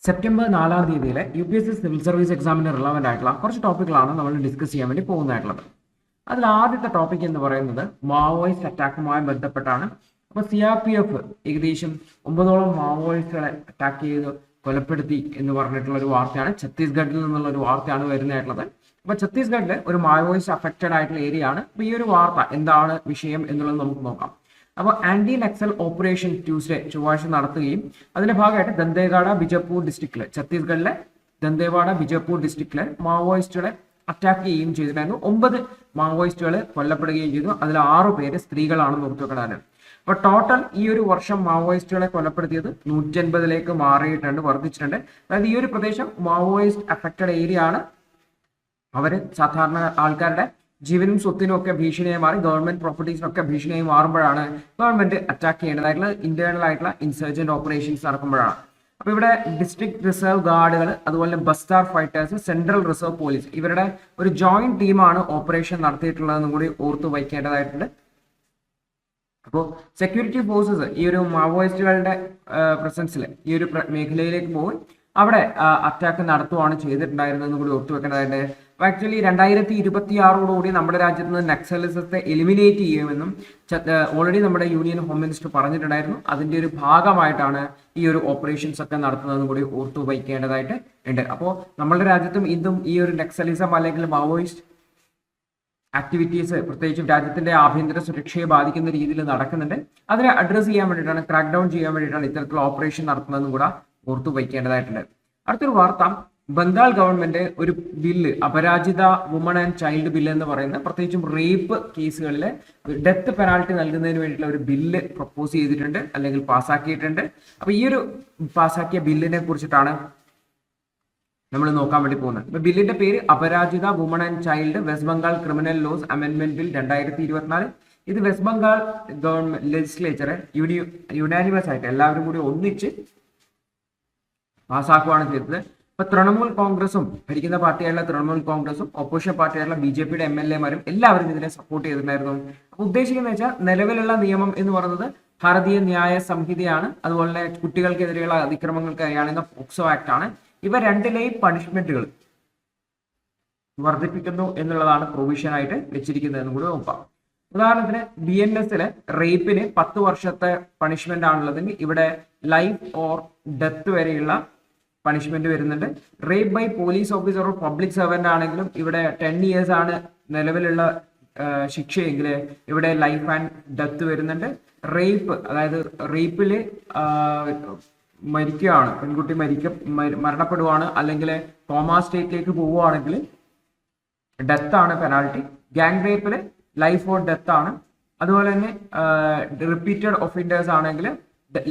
September 4-ാം തീയതിയിലെ UPSC civil service എക്സാമിന് relevant ആയിട്ടുള്ള കുറച്ച് ടോപ്പിക്കുകളാണ് നമ്മൾ ഡിസ്കസ് ചെയ്യാൻ വേണ്ടി പോകുന്നതായിട്ടുള്ളത്. അതിൽ ആദ്യത്തെ ടോപ്പിക് എന്ന് പറയുന്നത് മാവോയിസ്റ്റ് അറ്റാക്കുമായി ബന്ധപ്പെട്ടാണ്. അപ്പോൾ CRPF ഏകദേശം 9ഓളം മാവോയിസ്റ്റുകളെ അറ്റാക്ക് ചെയ്ത് കൊലപ്പെടുത്തി എന്ന് പറഞ്ഞിട്ടുള്ള ഒരു വാർത്തയാണ്. ഛത്തീസ്ഗഡിൽ നിന്നുള്ള ഒരു വാർത്തയാണ് വരുന്നതായിട്ടുള്ളത്. അപ്പോൾ ഛത്തീസ്ഗഡിൽ ഒരു മാവോയിസ്റ്റ് അഫക്റ്റഡ് ആയിട്ടുള്ള ഏരിയ ആണ്. അപ്പോൾ ഈ ഒരു വാർത്ത എന്താണ് വിഷയം എന്നുള്ളത് നമുക്ക് നോക്കാം. അപ്പോൾ ആന്റി നക്സൽ ഓപ്പറേഷൻ ട്യൂസ്ഡേ ചൊവ്വാഴ്ച നടത്തുകയും അതിന്റെ ഭാഗമായിട്ട് ദന്തേവാഡ ബിജപ്പൂർ ഡിസ്ട്രിക്റ്റില് ഛത്തീസ്ഗഡിലെ ദന്തേവാഡ ബിജപ്പൂർ ഡിസ്ട്രിക്റ്റിലെ മാവോയിസ്റ്റുകളെ അറ്റാക്ക് ചെയ്യുകയും ചെയ്തിട്ടുണ്ടായിരുന്നു. 9 മാവോയിസ്റ്റുകൾ കൊല്ലപ്പെടുകയും ചെയ്തു. അതിൽ 6 പേര് സ്ത്രീകളാണെന്ന് ഓർത്തുവെക്കണം. അപ്പൊ ടോട്ടൽ ഈ ഒരു വർഷം മാവോയിസ്റ്റുകളെ കൊലപ്പെടുത്തിയത് 150ലേക്ക് മാറിയിട്ടുണ്ട്, വർദ്ധിച്ചിട്ടുണ്ട്. അതായത് ഈ ഒരു പ്രദേശം മാവോയിസ്റ്റ് അഫക്റ്റഡ് ഏരിയ ആണ്. അവര് സാധാരണ ആൾക്കാരുടെ ജീവനും സ്വത്തിനും ഒക്കെ ഭീഷണിയായി മാറി, ഗവൺമെന്റ് പ്രോപ്പർട്ടീസിനൊക്കെ ഭീഷണിയായി മാറുമ്പോഴാണ് ഗവൺമെന്റ് അറ്റാക്ക് ചെയ്യേണ്ടതായിട്ടുള്ള ഇന്റേണൽ ആയിട്ടുള്ള ഇൻസർജന്റ് ഓപ്പറേഷൻസ് നടക്കുമ്പോഴാണ്. അപ്പൊ ഇവിടെ ഡിസ്ട്രിക്ട് റിസർവ് ഗാർഡുകൾ, അതുപോലെ Bastar fighters, central reserve police, ഇവരുടെ ഒരു ജോയിന്റ് ടീമാണ് ഓപ്പറേഷൻ നടത്തിയിട്ടുള്ളതെന്നും കൂടി ഓർത്തു വയ്ക്കേണ്ടതായിട്ടുണ്ട്. അപ്പോൾ സെക്യൂരിറ്റി ഫോഴ്സസ് ഈ ഒരു മാവോയിസ്റ്റുകളുടെ പ്രസൻസിൽ ഈ ഒരു മേഖലയിലേക്ക് പോയി അവിടെ അറ്റാക്ക് നടത്തുകയാണ് ചെയ്തിട്ടുണ്ടായിരുന്നതെന്ന് കൂടി ഓർത്തു വെക്കേണ്ടതായിട്ട്. അപ്പോൾ ആക്ച്വലി 2026 നമ്മുടെ രാജ്യത്ത് നിന്ന് നക്സലിസത്തെ എലിമിനേറ്റ് ചെയ്യുമെന്നും ഓൾറെഡി നമ്മുടെ യൂണിയൻ ഹോം മിനിസ്റ്റർ പറഞ്ഞിട്ടുണ്ടായിരുന്നു. അതിന്റെ ഒരു ഭാഗമായിട്ടാണ് ഈ ഒരു ഓപ്പറേഷൻസ് ഒക്കെ നടത്തുന്നതെന്ന് കൂടി ഓർത്തു വയ്ക്കേണ്ടതായിട്ട് ഉണ്ട്. അപ്പോൾ നമ്മുടെ രാജ്യത്തും ഇന്നും ഈ ഒരു നക്സലിസം അല്ലെങ്കിൽ മാവോയിസ്റ്റ് ആക്ടിവിറ്റീസ് പ്രത്യേകിച്ചും രാജ്യത്തിന്റെ ആഭ്യന്തര സുരക്ഷയെ ബാധിക്കുന്ന രീതിയിൽ നടക്കുന്നുണ്ട്. അതിനെ അഡ്രസ് ചെയ്യാൻ വേണ്ടിയിട്ടാണ്, ക്രാക്ക് ഡൗൺ ചെയ്യാൻ വേണ്ടിയിട്ടാണ് ഇത്തരത്തിലുള്ള ഓപ്പറേഷൻ നടത്തുന്നതെന്നും കൂടെ ഓർത്തു വയ്ക്കേണ്ടതായിട്ടുണ്ട്. അടുത്തൊരു വാർത്ത, ബംഗാൾ ഗവൺമെന്റ് ഒരു bill, Aparajita woman and child bill എന്ന് പറയുന്ന പ്രത്യേകിച്ചും റേപ്പ് കേസുകളിൽ ഡെത്ത് പെനാൽറ്റി നൽകുന്നതിന് വേണ്ടിയിട്ടുള്ള ഒരു ബില്ല് പ്രപ്പോസ് ചെയ്തിട്ടുണ്ട് അല്ലെങ്കിൽ പാസ്സാക്കിയിട്ടുണ്ട്. അപ്പൊ ഈ ഒരു പാസ്സാക്കിയ ബില്ലിനെ കുറിച്ചിട്ടാണ് നമ്മൾ നോക്കാൻ വേണ്ടി പോകുന്നത്. ഇപ്പൊ ബില്ലിന്റെ പേര് Aparajita woman and child west Bengal criminal laws amendment bill 2024. ഇത് വെസ്റ്റ് ബംഗാൾ ഗവൺമെന്റ് ലെജിസ്ലേച്ചറെ യുനാനിമസ് ആയിട്ട് എല്ലാവരും കൂടി ഒന്നിച്ച് പാസ്സാക്കുകയാണ് ചെയ്തത്. ഇപ്പൊ തൃണമൂൽ കോൺഗ്രസും, ഭരിക്കുന്ന പാർട്ടിയായുള്ള തൃണമൂൽ കോൺഗ്രസും ഒപ്പോസിഷൻ പാർട്ടിയായുള്ള BJPയുടെ MLA-മാരും എല്ലാവരും ഇതിനെ സപ്പോർട്ട് ചെയ്തിട്ടുണ്ടായിരുന്നു. അപ്പൊ ഉദ്ദേശിക്കുന്നത് വെച്ചാൽ നിലവിലുള്ള നിയമം എന്ന് പറയുന്നത് ഭാരതീയ ന്യായ സംഹിതയാണ്, അതുപോലെ തന്നെ കുട്ടികൾക്കെതിരെയുള്ള അതിക്രമങ്ങൾക്ക് അറിയാവുന്ന പോക്സോ ആക്ട് ആണ്. ഇവ രണ്ടിലെയും പണിഷ്മെന്റുകൾ വർദ്ധിപ്പിക്കുന്നു എന്നുള്ളതാണ് പ്രൊവിഷൻ ആയിട്ട് വെച്ചിരിക്കുന്നതെന്ന് കൂടി നോക്കാം. ഉദാഹരണത്തിന് BNS-ല് റേപ്പിന് 10 വർഷത്തെ പണിഷ്മെന്റ് ആണുള്ളതെങ്കിൽ ഇവിടെ ലൈഫ് ഓർ ഡെത്ത് വരെയുള്ള പണിഷ്മെന്റ് വരുന്നുണ്ട്. Rape by police officer or public servant ആണെങ്കിലും ഇവിടെ 10 years ആണ് നിലവിലുള്ള ശിക്ഷയെങ്കിൽ ഇവിടെ ലൈഫ് ആൻഡ് ഡെത്ത് വരുന്നുണ്ട്. റേപ്പ്, അതായത് റേപ്പില് മരിക്കുകയാണ്, പെൺകുട്ടി മരണപ്പെടുവാണ് അല്ലെങ്കിൽ കോമാ സ്റ്റേറ്റിലേക്ക് പോവുകയാണെങ്കിൽ ഡെത്ത് ആണ് പെനാൽറ്റി. ഗാങ് റേപ്പില് ലൈഫ് ഓർ ഡെത്ത് ആണ്. അതുപോലെ തന്നെ റിപ്പീറ്റഡ് ഒഫൻഡേഴ്സ് ആണെങ്കിൽ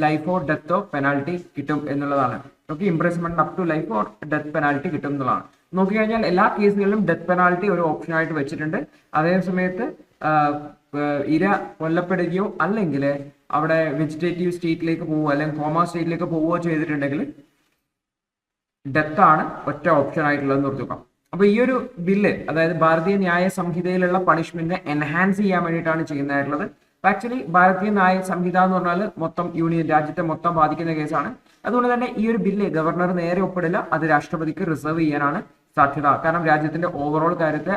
ലൈഫ് ഓർ ഡെത്തോ പെനാൽറ്റി കിട്ടും എന്നുള്ളതാണ്. Okay, imprisonment up to life or death penalty കിട്ടും എന്നുള്ളതാണ്. നോക്കിക്കഴിഞ്ഞാൽ എല്ലാ കേസുകളിലും ഡെത്ത് പെനാൽറ്റി ഒരു ഓപ്ഷൻ ആയിട്ട് വെച്ചിട്ടുണ്ട്. അതേ സമയത്ത് ഇര കൊല്ലപ്പെടുകയോ അല്ലെങ്കിൽ അവിടെ വെജിറ്റേറ്റീവ് സ്റ്റേറ്റിലേക്ക് പോവുക അല്ലെങ്കിൽ കോമാ സ്റ്റേറ്റിലേക്ക് പോവുകയോ ചെയ്തിട്ടുണ്ടെങ്കിൽ ഡെത്ത് ആണ് ഒറ്റ ഓപ്ഷൻ ആയിട്ടുള്ളതെന്ന് ഓർത്തുവെക്കാം. അപ്പൊ ഈ ഒരു ബില്ല്, അതായത് ഭാരതീയ ന്യായ സംഹിതയിലുള്ള പണിഷ്മെന്റിനെ എൻഹാൻസ് ചെയ്യാൻ വേണ്ടിയിട്ടാണ് ചെയ്യുന്നതായിട്ടുള്ളത്. ആക്ച്വലി ഭാരതീയ ന്യായ സംഹിത എന്ന് പറഞ്ഞാൽ മൊത്തം യൂണിയൻ രാജ്യത്തെ മൊത്തം ബാധിക്കുന്ന കേസാണ്. അതുകൊണ്ട് തന്നെ ഈ ഒരു ബില്ല് ഗവർണർ നേരെ ഒപ്പിടില്ല, അത് രാഷ്ട്രപതിക്ക് റിസർവ് ചെയ്യാനാണ് സാധ്യത. കാരണം രാജ്യത്തിന്റെ ഓവറോൾ കാര്യത്തെ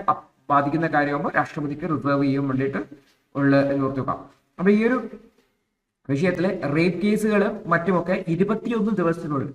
ബാധിക്കുന്ന കാര്യമാകുമ്പോൾ രാഷ്ട്രപതിക്ക് റിസർവ് ചെയ്യാൻ വേണ്ടിയിട്ട് ഉള്ള എന്ന് ഓർത്തുവെക്കാം. അപ്പൊ ഈ ഒരു വിഷയത്തില് റേപ്പ് കേസുകൾ മറ്റുമൊക്കെ 21 ദിവസത്തിനുള്ളിൽ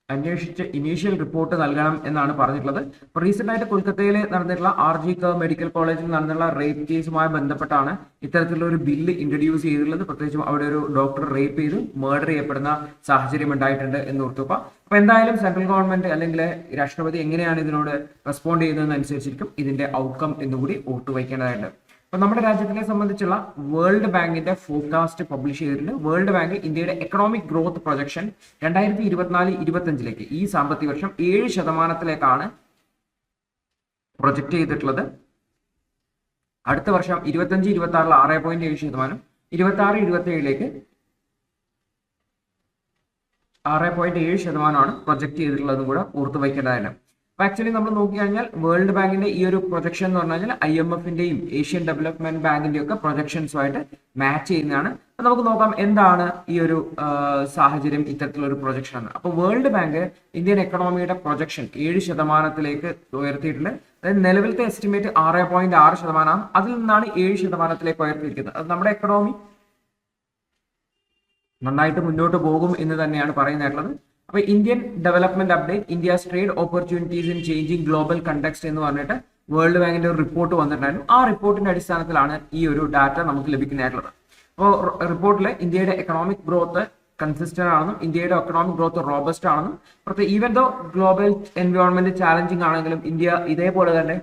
അന്വേഷിച്ച് ഇനീഷ്യൽ റിപ്പോർട്ട് നൽകണം എന്നാണ് പറഞ്ഞിട്ടുള്ളത്. റീസെന്റ് ആയിട്ട് കൊൽക്കത്തയിൽ നടന്നിട്ടുള്ള RG കർ മെഡിക്കൽ കോളേജിൽ നടന്നിട്ടുള്ള റേപ്പ് കേസുമായി ബന്ധപ്പെട്ടാണ് ഇത്തരത്തിലുള്ള ഒരു ബില്ല് ഇൻട്രൊഡ്യൂസ് ചെയ്തിട്ടുള്ളത്. പ്രത്യേകിച്ചും അവിടെ ഒരു ഡോക്ടർ റേപ്പ് ചെയ്ത് മർഡർ ചെയ്യപ്പെടുന്ന സാഹചര്യം ഉണ്ടായിട്ടുണ്ട് എന്ന് ഓർത്തുക. അപ്പൊ എന്തായാലും സെൻട്രൽ ഗവൺമെന്റ് അല്ലെങ്കിൽ രാഷ്ട്രപതി എങ്ങനെയാണ് ഇതിനോട് റെസ്പോണ്ട് ചെയ്യുന്നതെന്നനുസരിച്ചിരിക്കും ഇതിന്റെ ഔട്ട്കം എന്നുകൂടി ഓർത്തുവയ്ക്കേണ്ടതായിട്ട്. അപ്പൊ നമ്മുടെ രാജ്യത്തിനെ സംബന്ധിച്ചുള്ള വേൾഡ് ബാങ്കിന്റെ ഫോർകാസ്റ്റ് പബ്ലിഷ് ചെയ്തിട്ടുണ്ട്. വേൾഡ് ബാങ്ക് ഇന്ത്യയുടെ എക്കണോമിക് ഗ്രോത്ത് പ്രൊജക്ഷൻ 2024-25 ഈ സാമ്പത്തിക വർഷം 7% പ്രൊജക്ട് ചെയ്തിട്ടുള്ളത്. അടുത്ത വർഷം 25-26 6.7%, 26-27 6.7% പ്രൊജക്ട് ചെയ്തിട്ടുള്ളതും കൂടെ ഓർത്തു വയ്ക്കേണ്ടതാണ്. ആക്ച്വലി നമ്മൾ നോക്കിക്കഴിഞ്ഞാൽ വേൾഡ് ബാങ്കിന്റെ ഈ ഒരു പ്രൊജക്ഷൻ എന്ന് പറഞ്ഞു കഴിഞ്ഞാൽ IMF-ന്റെയും ഏഷ്യൻ ഡെവലപ്മെന്റ് ബാങ്കിന്റെയും ഒക്കെ പ്രൊജക്ഷൻസുമായിട്ട് മാച്ച് ചെയ്യുന്നതാണ്. നമുക്ക് നോക്കാം എന്താണ് ഈ ഒരു സാഹചര്യം, ഇത്തരത്തിലുള്ള ഒരു പ്രൊജക്ഷൻ എന്ന്. അപ്പോൾ വേൾഡ് ബാങ്ക് ഇന്ത്യൻ എക്കണോമിയുടെ പ്രൊജക്ഷൻ 7% ഉയർത്തിയിട്ടുണ്ട്. അതായത് നിലവിലത്തെ എസ്റ്റിമേറ്റ് 6.6%, അതിൽ നിന്നാണ് 7% ഉയർത്തിയിരിക്കുന്നത്. അത് നമ്മുടെ എക്കണോമി നന്നായിട്ട് മുന്നോട്ട് പോകും എന്ന് തന്നെയാണ് പറയുന്നത്. അപ്പൊ Indian development update, India's trade opportunities in changing global context എന്ന് പറഞ്ഞിട്ട് വേൾഡ് ബാങ്കിന്റെ ഒരു റിപ്പോർട്ട് വന്നിട്ടുണ്ടായിരുന്നു. ആ റിപ്പോർട്ടിന്റെ അടിസ്ഥാനത്തിലാണ് ഈ ഒരു ഡാറ്റ നമുക്ക് ലഭിക്കുന്നതായിട്ടുള്ളത്. അപ്പോൾ റിപ്പോർട്ടിൽ ഇന്ത്യയുടെ എക്കണോമിക് ഗ്രോത്ത് കൺസിസ്റ്റന്റ് ആണെന്നും ഇന്ത്യയുടെ എക്കണോമിക് ഗ്രോത്ത് റോബസ്റ്റ് ആണെന്നും, പ്രത്യേക even though global environment challenging ആണെങ്കിലും ഇന്ത്യ ഇതേപോലെ തന്നെ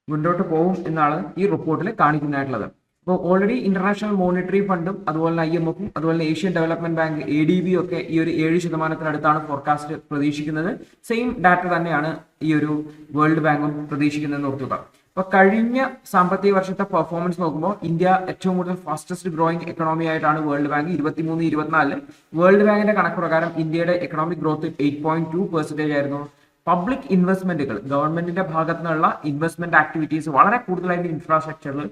മുന്നോട്ട് പോകും എന്നാണ് ഈ റിപ്പോർട്ടിൽ കാണിക്കുന്നതായിട്ടുള്ളത്. അപ്പോൾ ഓൾറെഡി ഇന്റർനാഷണൽ മോണിറ്ററി ഫണ്ടും അതുപോലെ തന്നെ IMF-ഉം അതുപോലെ ഏഷ്യൻ ഡെവലപ്മെന്റ് ബാങ്ക് ADB ഒക്കെ ഈ ഒരു 7% ഫോർകാസ്റ്റ് പ്രതീക്ഷിക്കുന്നത്. സെയിം ഡാറ്റ തന്നെയാണ് ഈ ഒരു വേൾഡ് ബാങ്കും പ്രതീക്ഷിക്കുന്നതെന്ന് ഓർക്കുക. അപ്പൊ കഴിഞ്ഞ സാമ്പത്തിക വർഷത്തെ പെർഫോമൻസ് നോക്കുമ്പോൾ ഇന്ത്യ ഏറ്റവും കൂടുതൽ ഫാസ്റ്റസ്റ്റ് ഗ്രോയിങ് എക്കണോമി ആയിട്ടാണ് വേൾഡ് ബാങ്ക് 23-24 വേൾഡ് ബാങ്കിന്റെ കണക്ക് പ്രകാരം ഇന്ത്യയുടെ എക്കണോമിക് ഗ്രോത്ത് 8.2% ആയിരുന്നു. പബ്ലിക് ഇൻവെസ്റ്റ്മെന്റുകൾ, ഗവൺമെന്റിന്റെ ഭാഗത്തു നിന്നുള്ള ഇൻവെസ്റ്റ്മെന്റ് ആക്ടിവിറ്റീസ് വളരെ കൂടുതലായിട്ട് ഇൻഫ്രാസ്ട്രക്ചറിൽ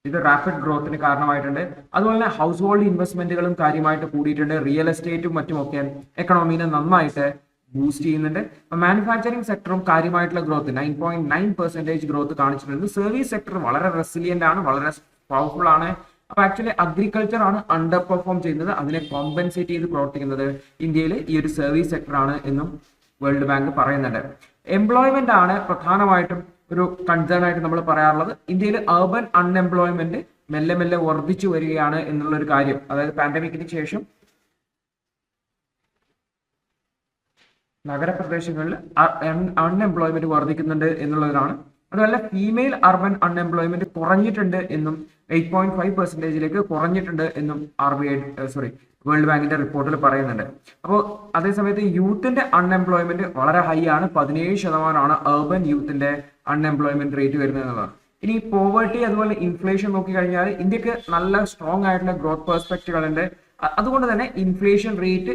ഇത് റാപ്പിഡ് ഗ്രോത്തിന് കാരണമായിട്ടുണ്ട്. അതുപോലെ തന്നെ ഹൗസ് ഹോൾഡ് ഇൻവെസ്റ്റ്മെന്റുകളും കാര്യമായിട്ട് കൂടിയിട്ടുണ്ട്. റിയൽ എസ്റ്റേറ്റും മറ്റുമൊക്കെ എക്കണോമിനെ നന്നായിട്ട് ബൂസ്റ്റ് ചെയ്യുന്നുണ്ട്. മാനുഫാക്ചറിംഗ് സെക്ടറും കാര്യമായിട്ടുള്ള ഗ്രോത്ത് 9.9% ഗ്രോത്ത് കാണിച്ചിട്ടുണ്ട്. സർവീസ് സെക്ടർ വളരെ റെസിലിയന്റ് ആണ്, വളരെ പവർഫുൾ ആണ്. അപ്പൊ ആക്ച്വലി അഗ്രികൾച്ചർ ആണ് അണ്ടർ പെർഫോം ചെയ്യുന്നത്. അതിനെ കോമ്പൻസേറ്റ് ചെയ്ത് പ്രവർത്തിക്കുന്നത് ഇന്ത്യയിൽ ഈ ഒരു സർവീസ് സെക്ടർ ആണ് എന്നും വേൾഡ് ബാങ്ക് പറയുന്നുണ്ട്. എംപ്ലോയ്മെന്റ് ആണ് പ്രധാനമായിട്ടും ഒരു കൺസേൺ ആയിട്ട് നമ്മൾ പറയാറുള്ളത്. ഇന്ത്യയിൽ അർബൻ അൺഎംപ്ലോയ്മെന്റ് മെല്ലെ മെല്ലെ വർദ്ധിച്ചു വരികയാണ് എന്നുള്ള ഒരു കാര്യം, അതായത് പാൻഡമിക്കിന് ശേഷം നഗരപ്രദേശങ്ങളിൽ അൺഎംപ്ലോയ്മെന്റ് വർദ്ധിക്കുന്നുണ്ട് എന്നുള്ളതാണ്. അതുപോലെ ഫീമെയിൽ അർബൻ അൺഎംപ്ലോയ്മെന്റ് കുറഞ്ഞിട്ടുണ്ട് എന്നും 8.5%ലേക്ക് കുറഞ്ഞിട്ടുണ്ട് എന്നും വേൾഡ് ബാങ്കിന്റെ റിപ്പോർട്ടിൽ പറയുന്നുണ്ട്. അപ്പോൾ അതേസമയത്ത് യൂത്തിന്റെ അൺഎംപ്ലോയ്മെന്റ് വളരെ ഹൈ ആണ്, 17% അർബൻ യൂത്തിന്റെ അൺഎംപ്ലോയ്മെന്റ് റേറ്റ് വരുന്നത് എന്നുള്ളതാണ്. ഇനി പോവേർട്ടി അതുപോലെ ഇൻഫ്ലേഷൻ നോക്കിക്കഴിഞ്ഞാൽ ഇന്ത്യക്ക് നല്ല സ്ട്രോങ് ആയിട്ടുള്ള ഗ്രോത്ത് പെർസ്പെക്റ്റുകളുണ്ട്. അതുകൊണ്ട് തന്നെ ഇൻഫ്ലേഷൻ റേറ്റ്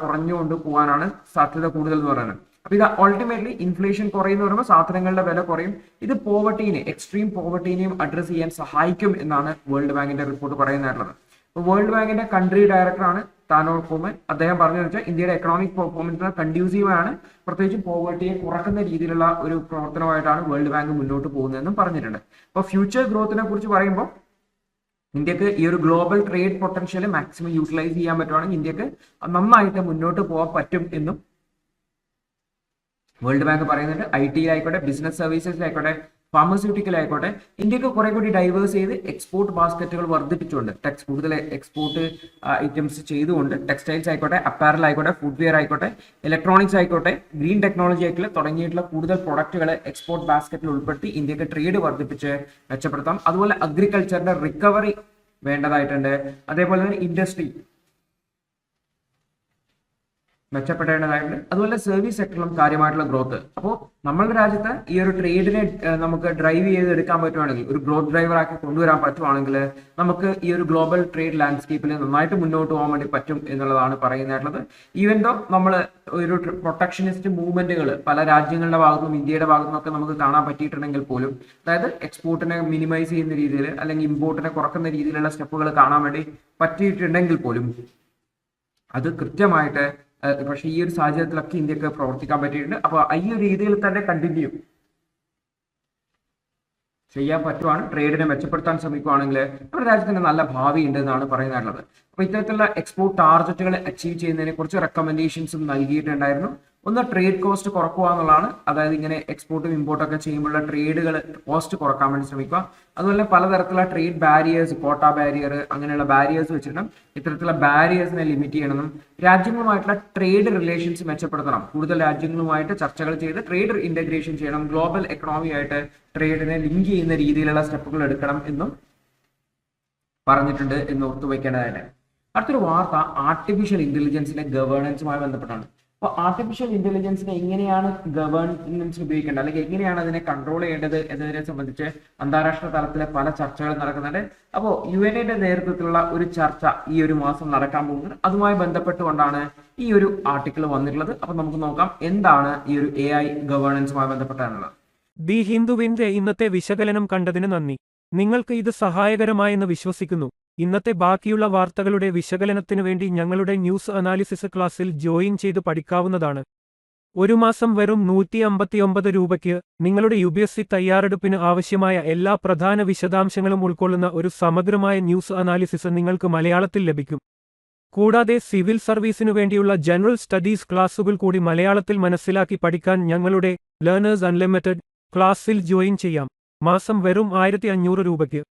കുറഞ്ഞുകൊണ്ട് പോകാനാണ് സാധ്യത കൂടുതൽ എന്ന് പറയുന്നത്. അപ്പൊ ഇത് അൾട്ടിമേറ്റ്ലി ഇൻഫ്ലേഷൻ കുറയുന്ന പറയുമ്പോൾ സാധനങ്ങളുടെ വില കുറയും. ഇത് പോവർട്ടിനെ, എക്സ്ട്രീം പോവർട്ടിനെയും അഡ്രസ് ചെയ്യാൻ സഹായിക്കും എന്നാണ് വേൾഡ് ബാങ്കിന്റെ റിപ്പോർട്ട് പറയുന്നതായിട്ടുള്ളത്. വേൾഡ് ബാങ്കിന്റെ കൺട്രി ഡയറക്ടറാണ് താനോർ കോമൻ. അദ്ദേഹം പറഞ്ഞു വെച്ചാൽ ഇന്ത്യയുടെ എക്കണോമിക് പെർഫോമൻസ് കൺഡ്യൂസീവ് ആണ്, പ്രത്യേകിച്ചും പോവർട്ടിയെ കുറക്കുന്ന രീതിയിലുള്ള ഒരു പ്രവർത്തനമായിട്ടാണ് വേൾഡ് ബാങ്ക് മുന്നോട്ട് പോകുന്നതെന്നും പറഞ്ഞിട്ടുണ്ട്. അപ്പോൾ ഫ്യൂച്ചർ ഗ്രോത്തിനെ കുറിച്ച് പറയുമ്പോൾ ഇന്ത്യക്ക് ഈ ഒരു global trade potential maximum utilise ചെയ്യാൻ പറ്റുവാണെങ്കിൽ ഇന്ത്യക്ക് നന്നായിട്ട് മുന്നോട്ട് പോകാൻ പറ്റും എന്നും വേൾഡ് ബാങ്ക് പറയുന്നുണ്ട്. IT ആയിക്കോട്ടെ, ബിസിനസ് സർവീസസിലായിക്കോട്ടെ, ഫാർമസ്യൂട്ടിക്കൽ ആയിക്കോട്ടെ, ഇന്ത്യക്ക് കുറെ കൂടി ഡൈവേഴ്സ് ചെയ്ത് എക്സ്പോർട്ട് ബാസ്ക്കറ്റുകൾ വർദ്ധിപ്പിച്ചുകൊണ്ട് കൂടുതൽ എക്സ്പോർട്ട് ഐറ്റംസ് ചെയ്തുകൊണ്ട് ടെക്സ്റ്റൈൽസ് ആയിക്കോട്ടെ, അപ്പാരൽ ആയിക്കോട്ടെ, ഫുഡ്വെയർ ആയിക്കോട്ടെ, ഇലക്ട്രോണിക്സ് ആയിക്കോട്ടെ, ഗ്രീൻ ടെക്നോളജി ആയിക്കോട്ടെ തുടങ്ങിയിട്ടുള്ള കൂടുതൽ പ്രൊഡക്റ്റുകൾ എക്സ്പോർട്ട് ബാസ്ക്കറ്റിൽ ഉൾപ്പെടുത്തി ഇന്ത്യക്ക് ട്രേഡ് വർദ്ധിപ്പിച്ച് മെച്ചപ്പെടുത്താം. അതുപോലെ അഗ്രികൾച്ചറിന്റെ റിക്കവറി വേണ്ടതായിട്ടുണ്ട്. അതേപോലെ തന്നെ ഇൻഡസ്ട്രി മെച്ചപ്പെടേണ്ടതായിട്ടുണ്ട്. അതുപോലെ സർവീസ് സെക്ടറിലും കാര്യമായിട്ടുള്ള ഗ്രോത്ത്. അപ്പോൾ നമ്മളുടെ രാജ്യത്ത് ഈ ഒരു ട്രേഡിനെ നമുക്ക് ഡ്രൈവ് ചെയ്തെടുക്കാൻ പറ്റുവാണെങ്കിൽ, ഒരു ഗ്രോത്ത് ഡ്രൈവർ ആക്കി കൊണ്ടുവരാൻ പറ്റുവാണെങ്കിൽ നമുക്ക് ഈ ഒരു ഗ്ലോബൽ ട്രേഡ് ലാൻഡ്സ്കേപ്പിൽ നന്നായിട്ട് മുന്നോട്ട് പോകാൻ വേണ്ടി പറ്റും എന്നുള്ളതാണ് പറയുന്നതായിട്ടുള്ളത്. ഈവൻ ദോ നമ്മൾ ഒരു പ്രൊട്ടക്ഷനിസ്റ്റ് മൂവ്മെന്റുകൾ പല രാജ്യങ്ങളുടെ ഭാഗത്തുനിന്നും ഇന്ത്യയുടെ ഭാഗത്തുനിന്നും ഒക്കെ നമുക്ക് കാണാൻ പറ്റിയിട്ടുണ്ടെങ്കിൽ പോലും, അതായത് എക്സ്പോർട്ടിനെ മിനിമൈസ് ചെയ്യുന്ന രീതിയിൽ അല്ലെങ്കിൽ ഇമ്പോർട്ടിനെ കുറക്കുന്ന രീതിയിലുള്ള സ്റ്റെപ്പുകൾ കാണാൻ വേണ്ടി പറ്റിയിട്ടുണ്ടെങ്കിൽ പോലും അത് കൃത്യമായിട്ട് പക്ഷേ ഈ ഒരു സാഹചര്യത്തിലൊക്കെ ഇന്ത്യക്ക് പ്രവർത്തിക്കാൻ പറ്റിയിട്ടുണ്ട്. അപ്പോൾ ഈ ഒരു രീതിയിൽ തന്നെ കണ്ടിന്യൂ ചെയ്യാൻ പറ്റുവാണ്, ട്രേഡിനെ മെച്ചപ്പെടുത്താൻ ശ്രമിക്കുകയാണെങ്കിൽ നമ്മുടെ രാജ്യത്തിന് നല്ല ഭാവി ഉണ്ട് എന്നാണ് പറയുന്നത്. അപ്പോൾ ഇത്തരത്തിലുള്ള എക്സ്പോർട്ട് ടാർഗറ്റുകൾ അച്ചീവ് ചെയ്യുന്നതിനെ കുറിച്ച് റെക്കമെൻഡേഷൻസും നൽകിയിട്ടുണ്ടായിരുന്നു. ഒന്ന് ട്രേഡ് കോസ്റ്റ് കുറക്കുക എന്നുള്ളതാണ്. അതായത് ഇങ്ങനെ എക്സ്പോർട്ടും ഇമ്പോർട്ടും ഒക്കെ ചെയ്യുമ്പോഴുള്ള ട്രേഡുകൾ കോസ്റ്റ് കുറക്കാൻ വേണ്ടി ശ്രമിക്കുക. അതുപോലെ പലതരത്തിലുള്ള ട്രേഡ് ബാരിയേഴ്സ്, കോട്ട ബാരിയർ അങ്ങനെയുള്ള ബാരിയേഴ്സ് വെച്ചിട്ടും ഇത്തരത്തിലുള്ള ബാരിയേഴ്സിനെ ലിമിറ്റ് ചെയ്യണം. രാജ്യങ്ങളുമായിട്ടുള്ള ട്രേഡ് റിലേഷൻസ് മെച്ചപ്പെടുത്തണം. കൂടുതൽ രാജ്യങ്ങളുമായിട്ട് ചർച്ചകൾ ചെയ്ത് ട്രേഡ് ഇന്റഗ്രേഷൻ ചെയ്യണം. ഗ്ലോബൽ എക്കണോമി ആയിട്ട് ട്രേഡിനെ ലിങ്ക് ചെയ്യുന്ന രീതിയിലുള്ള സ്റ്റെപ്പുകൾ എടുക്കണം എന്നും പറഞ്ഞിട്ടുണ്ട് എന്ന് ഓർത്തു വയ്ക്കേണ്ടതായിട്ട്. അടുത്തൊരു വാർത്ത ആർട്ടിഫിഷ്യൽ ഇന്റലിജൻസിന്റെ ഗവേണൻസുമായി ബന്ധപ്പെട്ടാണ്. അപ്പോൾ ആർട്ടിഫിഷ്യൽ ഇന്റലിജൻസിനെ എങ്ങനെയാണ് ഗവേണൻസ് ഉപയോഗിക്കേണ്ടത് അല്ലെങ്കിൽ എങ്ങനെയാണ് അതിനെ കൺട്രോൾ ചെയ്യേണ്ടത് എന്നതിനെ സംബന്ധിച്ച് അന്താരാഷ്ട്ര തലത്തിലെ പല ചർച്ചകൾ നടക്കുന്നുണ്ട്. അപ്പോൾ UN-ന്റെ നേതൃത്വത്തിലുള്ള ഒരു ചർച്ച ഈ ഒരു മാസം നടക്കാൻ പോകുന്നത്. അതുമായി ബന്ധപ്പെട്ടുകൊണ്ടാണ് ഈ ഒരു ആർട്ടിക്കിൾ വന്നിട്ടുള്ളത്. അപ്പോൾ നമുക്ക് നോക്കാം എന്താണ് ഈ ഒരു AI ഗവേണൻസുമായി ബന്ധപ്പെട്ടാണുള്ളത്. ദി ഹിന്ദുവിന്റെ ഇന്നത്തെ വിശകലനം കണ്ടതിന് നന്ദി. നിങ്ങൾക്ക് ഇത് സഹായകരമായെന്ന് വിശ്വസിക്കുന്നു. ഇന്നത്തെ ബാക്കിയുള്ള വാർത്തകളുടെ വിശകലനത്തിനു വേണ്ടി ഞങ്ങളുടെ ന്യൂസ് അനാലിസിസ് ക്ലാസ്സിൽ ജോയിൻ ചെയ്ത് പഠിക്കാവുന്നതാണ്. ഒരു മാസം വെറും 159 രൂപയ്ക്ക് നിങ്ങളുടെ UPSC തയ്യാറെടുപ്പിന് ആവശ്യമായ എല്ലാ പ്രധാന വിശദാംശങ്ങളും ഉൾക്കൊള്ളുന്ന ഒരു സമഗ്രമായ ന്യൂസ് അനാലിസിസ് നിങ്ങൾക്ക് മലയാളത്തിൽ ലഭിക്കും. കൂടാതെ സിവിൽ സർവീസിനു വേണ്ടിയുള്ള ജനറൽ സ്റ്റഡീസ് ക്ലാസുകൾ കൂടി മലയാളത്തിൽ മനസ്സിലാക്കി പഠിക്കാൻ ഞങ്ങളുടെ ലേണേഴ്സ് അൺലിമിറ്റഡ് ക്ലാസ്സിൽ ജോയിൻ ചെയ്യാം. മാസം വെറും 1500 രൂപയ്ക്ക്.